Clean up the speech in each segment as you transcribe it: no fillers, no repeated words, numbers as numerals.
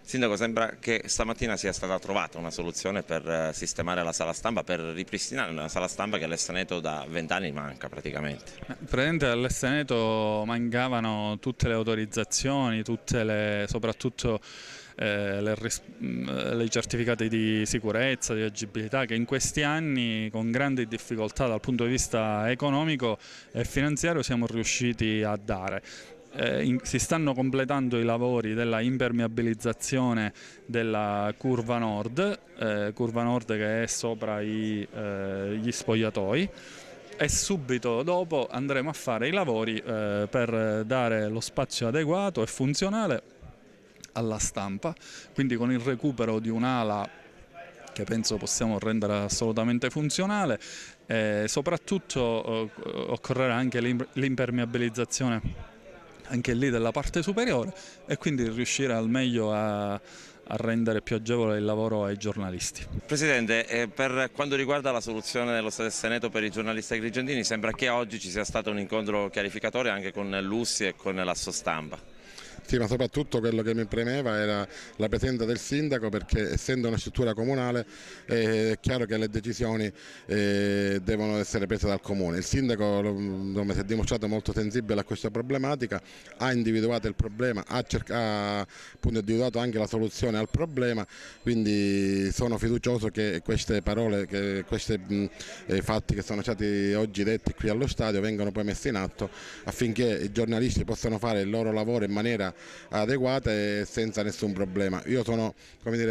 Sindaco, sembra che stamattina sia stata trovata una soluzione per sistemare la sala stampa, per ripristinare una sala stampa che all'Esteneto da 20 anni manca praticamente. Praticamente all'Esteneto mancavano tutte le autorizzazioni, soprattutto i certificati di sicurezza, di agibilità, che in questi anni con grandi difficoltà dal punto di vista economico e finanziario siamo riusciti a dare. Si stanno completando i lavori della impermeabilizzazione della curva nord che è sopra gli spogliatoi, e subito dopo andremo a fare i lavori per dare lo spazio adeguato e funzionale alla stampa, quindi con il recupero di un'ala che penso possiamo rendere assolutamente funzionale. Soprattutto occorrerà anche l'impermeabilizzazione anche lì della parte superiore, e quindi riuscire al meglio a rendere più agevole il lavoro ai giornalisti. Presidente, per quanto riguarda la soluzione dello Stato Esteneto per i giornalisti agrigentini, sembra che oggi ci sia stato un incontro chiarificatore anche con l'Ussi e con l'Assostampa. Sì, ma soprattutto quello che mi premeva era la presenza del sindaco, perché essendo una struttura comunale è chiaro che le decisioni devono essere prese dal comune. Il sindaco si è dimostrato molto sensibile a questa problematica, ha individuato il problema, ha appunto individuato anche la soluzione al problema, quindi sono fiducioso che queste parole, questi fatti che sono stati oggi detti qui allo stadio vengano poi messi in atto affinché i giornalisti possano fare il loro lavoro in maniera adeguata e senza nessun problema. Io sono,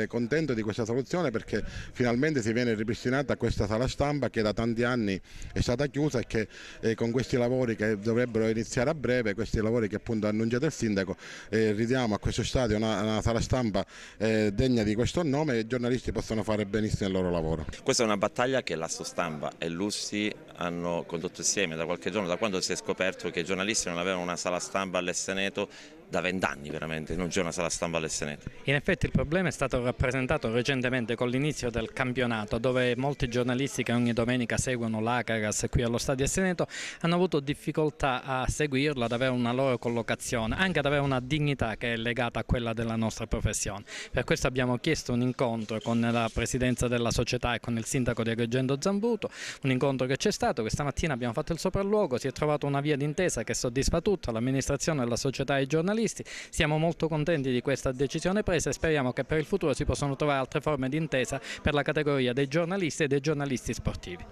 contento di questa soluzione, perché finalmente si viene ripristinata questa sala stampa che da tanti anni è stata chiusa, e che con questi lavori che dovrebbero iniziare a breve, questi lavori che appunto ha annunciato il sindaco, ridiamo a questo stadio una sala stampa degna di questo nome, e i giornalisti possono fare benissimo il loro lavoro. Questa è una battaglia che l'Assostampa e l'Ussi hanno condotto insieme da qualche giorno, da quando si è scoperto che i giornalisti non avevano una sala stampa all'Esteneto da 20 anni veramente, non c'è una sala stampa all'Esteneto. In effetti il problema è stato rappresentato recentemente con l'inizio del campionato, dove molti giornalisti che ogni domenica seguono l'Acagas qui allo Stadio Esteneto hanno avuto difficoltà a seguirlo, ad avere una loro collocazione, anche ad avere una dignità che è legata a quella della nostra professione. Per questo abbiamo chiesto un incontro con la presidenza della società e con il sindaco di Agrigento Zambuto, un incontro che c'è stato. Questa mattina abbiamo fatto il sopralluogo, si è trovata una via d'intesa che soddisfa tutto, l'amministrazione, la società e i giornalisti. Siamo molto contenti di questa decisione presa e speriamo che per il futuro si possano trovare altre forme di intesa per la categoria dei giornalisti e dei giornalisti sportivi.